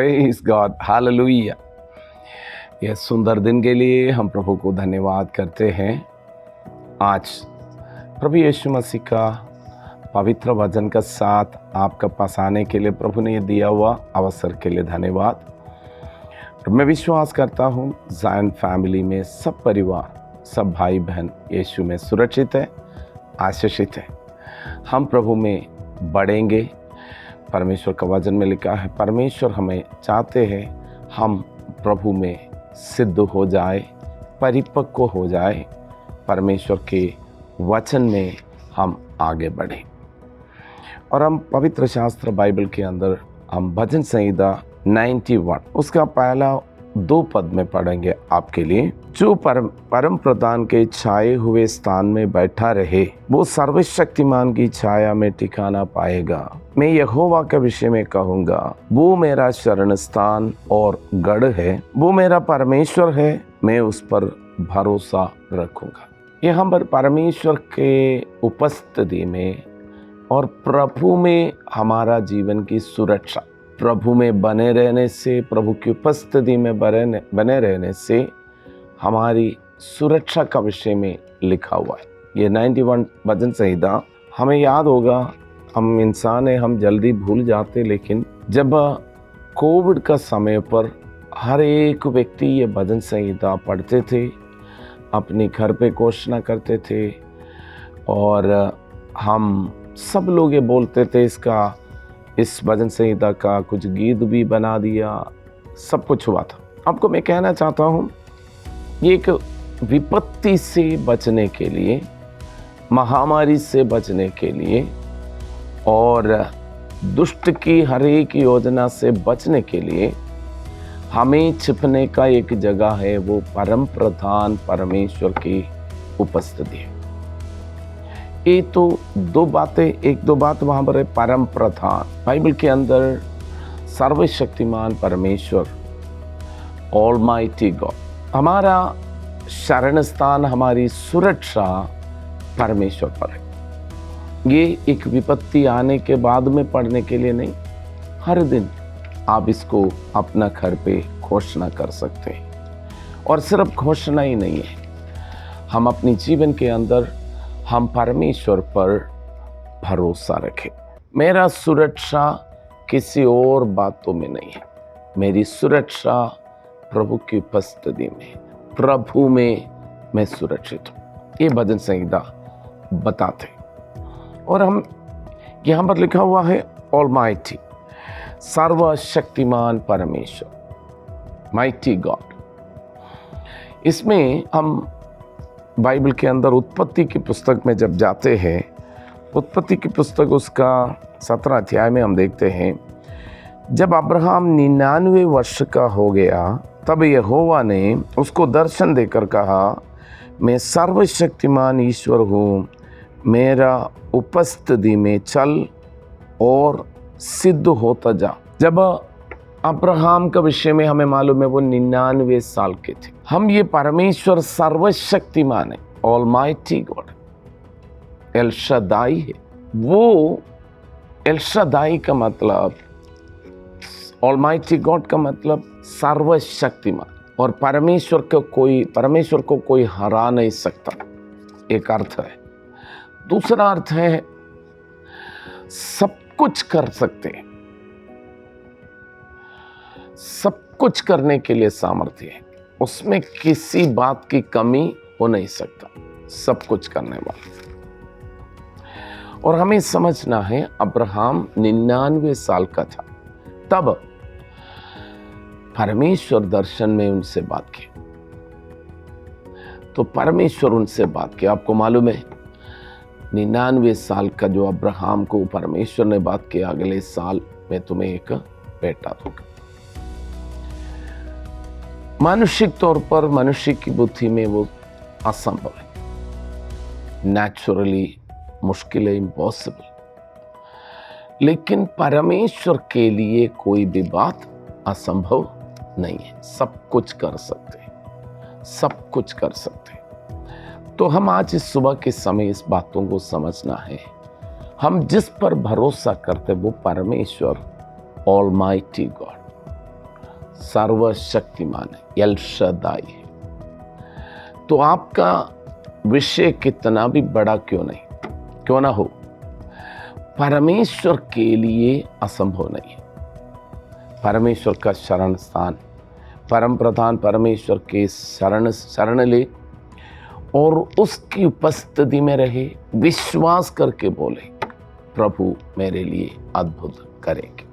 Praise God, hallelujah. यह सुंदर दिन के लिए हम प्रभु को धन्यवाद करते हैं। आज प्रभु यीशु मसीह का पवित्र वचन का साथ आपका पास आने के लिए प्रभु ने दिया हुआ अवसर के लिए धन्यवाद। मैं विश्वास करता हूँ ज़ायन फैमिली में सब परिवार, सब भाई बहन यीशु में सुरक्षित है, आशीषित है। हम प्रभु में बढ़ेंगे। परमेश्वर का वचन में लिखा है, परमेश्वर हमें चाहते हैं हम प्रभु में सिद्ध हो जाए, परिपक्व हो जाए, परमेश्वर के वचन में हम आगे बढ़ें। और हम पवित्र शास्त्र बाइबल के अंदर हम भजन संहिता 91 उसका पहला 2 पद में पढ़ेंगे आपके लिए। जो परम प्रधान के छाए हुए स्थान में बैठा रहे, वो सर्वशक्तिमान की छाया में ठिकाना पाएगा। मैं यहोवा के विषय में कहूँगा, वो मेरा शरण स्थान और गढ़ है, वो मेरा परमेश्वर है, मैं उस पर भरोसा रखूँगा। यहाँ पर परमेश्वर के उपस्थिति में और प्रभु में हमारा जीवन की सुरक्षा, प्रभु में बने रहने से, प्रभु की उपस्थिति में बने रहने से हमारी सुरक्षा का विषय में लिखा हुआ है। ये 91 भजन संहिता हमें याद होगा। हम इंसान हैं, हम जल्दी भूल जाते, लेकिन जब कोविड का समय पर हर एक व्यक्ति ये भजन संहिता पढ़ते थे, अपने घर पे घोषणा करते थे, और हम सब लोग ये बोलते थे इस भजन संहिता का कुछ गीत भी बना दिया, सब कुछ हुआ था। आपको मैं कहना चाहता हूँ, ये एक विपत्ति से बचने के लिए, महामारी से बचने के लिए और दुष्ट की हर एक योजना से बचने के लिए हमें छिपने का एक जगह है, वो परम प्रधान परमेश्वर की उपस्थिति है। ये तो 2 बातें, 1-2 बात वहाँ पर है। परम प्रधान, बाइबल के अंदर सर्वशक्तिमान परमेश्वर, ऑलमाइटी गॉड, हमारा शरण स्थान, हमारी सुरक्षा परमेश्वर पर है। ये एक विपत्ति आने के बाद में पढ़ने के लिए नहीं, हर दिन आप इसको अपना घर पे घोषणा कर सकते हैं। और सिर्फ घोषणा ही नहीं है, हम अपनी जीवन के अंदर हम परमेश्वर पर भरोसा रखें। मेरा सुरक्षा किसी और बातों में नहीं है, मेरी सुरक्षा प्रभु की उपस्थिति में, प्रभु में मैं सुरक्षित हूँ। ये भजन संहिता बताते। और हम यहाँ पर लिखा हुआ है ऑलमाइटी, सर्वशक्तिमान परमेश्वर, माइटी गॉड। इसमें हम बाइबल के अंदर उत्पत्ति की पुस्तक में जब जाते हैं, उत्पत्ति की पुस्तक उसका 17 अध्याय में हम देखते हैं, जब अब्राहम 99 वर्ष का हो गया, तब यहोवा ने उसको दर्शन देकर कहा, मैं सर्वशक्तिमान ईश्वर हूँ, मेरा उपस्थिति में चल और सिद्ध होता जा। जब अब्राहम का विषय में हमें मालूम है, वो 99 साल के थे। हम ये परमेश्वर सर्वशक्तिमान है, ऑलमाइटी गॉड, एल शदाई है। वो एल शदाई का मतलब, ऑलमाइटी गॉड का मतलब सर्वशक्तिमान, और परमेश्वर को कोई हरा नहीं सकता, एक अर्थ है। दूसरा अर्थ है सब कुछ कर सकते हैं, सब कुछ करने के लिए सामर्थ्य है, उसमें किसी बात की कमी हो नहीं सकता, सब कुछ करने वाला। और हमें समझना है, अब्राहम 99 साल का था, तब परमेश्वर दर्शन में उनसे बात की। तो परमेश्वर उनसे बात की। आपको मालूम है, 99 साल का जो अब्राहम को परमेश्वर ने बात की, अगले साल मैं तुम्हें एक बेटा दूंगा। मानुषिक तौर पर मनुष्य की बुद्धि में वो असंभव है, नेचुरली मुश्किल है, इम्पॉसिबल। लेकिन परमेश्वर के लिए कोई भी बात असंभव नहीं है, सब कुछ कर सकते हैं, सब कुछ कर सकते हैं। तो हम आज इस सुबह के समय इस बातों को समझना है। हम जिस पर भरोसा करते वो परमेश्वर, ऑलमाइटी गॉड, सर्वशक्तिमान है, एल शदाई है। तो आपका विषय कितना भी बड़ा क्यों ना हो, परमेश्वर के लिए असंभव नहीं है। परमेश्वर का शरण स्थान, परम प्रधान परमेश्वर के शरण ले और उसकी उपस्थिति में रहे, विश्वास करके बोले प्रभु मेरे लिए अद्भुत करेंगे।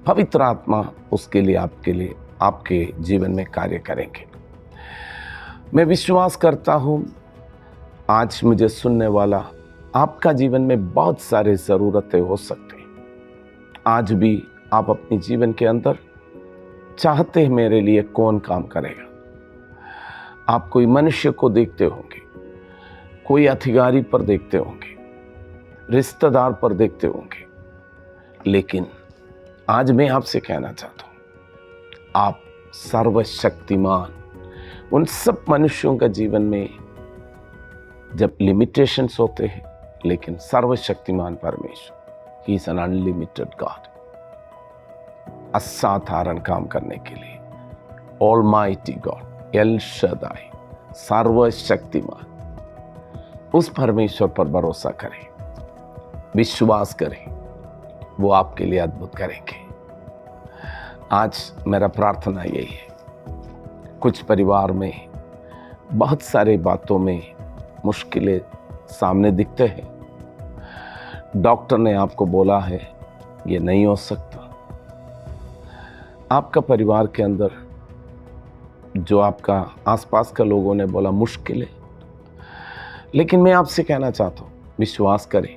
पवित्र आत्मा उसके लिए आपके जीवन में कार्य करेंगे। मैं विश्वास करता हूँ आज मुझे सुनने वाला आपका जीवन में बहुत सारे ज़रूरतें हो सकते हैं। आज भी आप अपने जीवन के अंदर चाहते हैं मेरे लिए कौन काम करेगा। आप कोई मनुष्य को देखते होंगे, कोई अधिकारी पर देखते होंगे, रिश्तेदार पर देखते होंगे, लेकिन आज मैं आपसे कहना चाहता हूँ आप सर्वशक्तिमान उन सब मनुष्यों का जीवन में जब लिमिटेशंस होते हैं, लेकिन सर्वशक्तिमान परमेश्वर he is an unlimited God, असाधारण काम करने के लिए ऑलमाइटी गॉड, एल शदाई, सर्वशक्तिमान, उस परमेश्वर पर भरोसा करें, विश्वास करें, वो आपके लिए अद्भुत करेंगे। आज मेरा प्रार्थना यही है, कुछ परिवार में बहुत सारे बातों में मुश्किलें सामने दिखते हैं, डॉक्टर ने आपको बोला है ये नहीं हो सकता, आपका परिवार के अंदर जो आपका आसपास का लोगों ने बोला मुश्किल है, लेकिन मैं आपसे कहना चाहता हूँ विश्वास करें,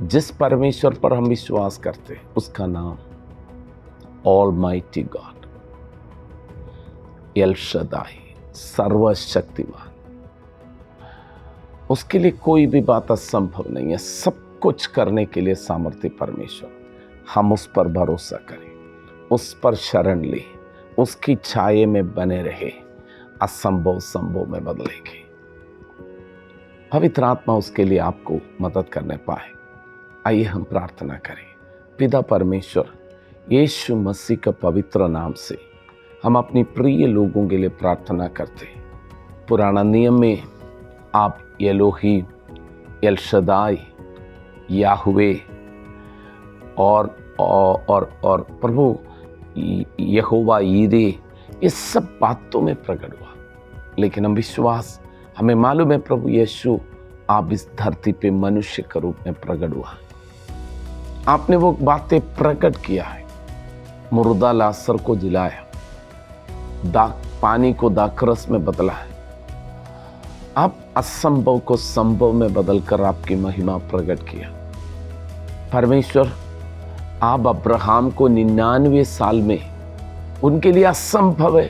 जिस परमेश्वर पर हम विश्वास करते हैं उसका नाम ऑलमाइटी गॉड, एल शदाई, सर्वशक्तिमान, उसके लिए कोई भी बात असंभव नहीं है। सब कुछ करने के लिए सामर्थ्य परमेश्वर, हम उस पर भरोसा करें, उस पर शरण ले, उसकी छाये में बने रहे, असंभव संभव में बदलेंगे। पवित्र आत्मा उसके लिए आपको मदद करने पाए। आइए हम प्रार्थना करें। पिता परमेश्वर, यीशु मसीह का पवित्र नाम से हम अपनी प्रिय लोगों के लिए प्रार्थना करते हैं। पुराना नियम में आप एलोही, एल शदाई, याहुवे और प्रभु यहोवा यीरे, ये सब बातों में प्रकट हुआ, लेकिन हमें मालूम है प्रभु यीशु आप इस धरती पे मनुष्य के रूप में प्रकट हुआ। आपने वो बातें प्रकट किया है, मुर्दा लासर को जिलाया, पानी को दाखरस में बदला है। आप असंभव को संभव में बदलकर आपकी महिमा प्रकट किया। परमेश्वर, आप अब्राहम को 99 साल में उनके लिए असंभव है,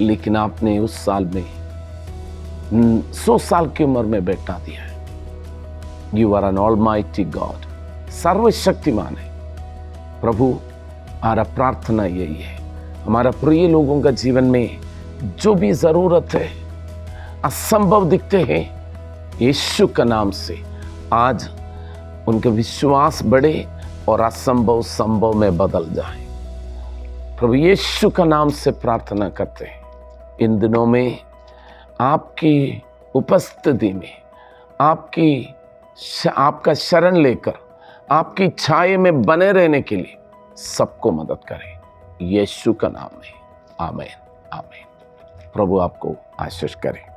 लेकिन आपने उस साल में 100 साल की उम्र में बेटा दिया है। You are an almighty God, सर्वशक्तिमान है। प्रभु, हमारा प्रार्थना यही है, हमारा प्रिय लोगों का जीवन में जो भी जरूरत है, असंभव दिखते हैं, यीशु का नाम से आज उनके विश्वास बढ़े और असंभव संभव में बदल जाए। प्रभु यीशु का नाम से प्रार्थना करते हैं, इन दिनों में आपकी उपस्थिति में आपका शरण लेकर आपकी छाये में बने रहने के लिए सबको मदद करें, यीशु का नाम है। आमीन, आमीन। प्रभु आपको आशीष करे।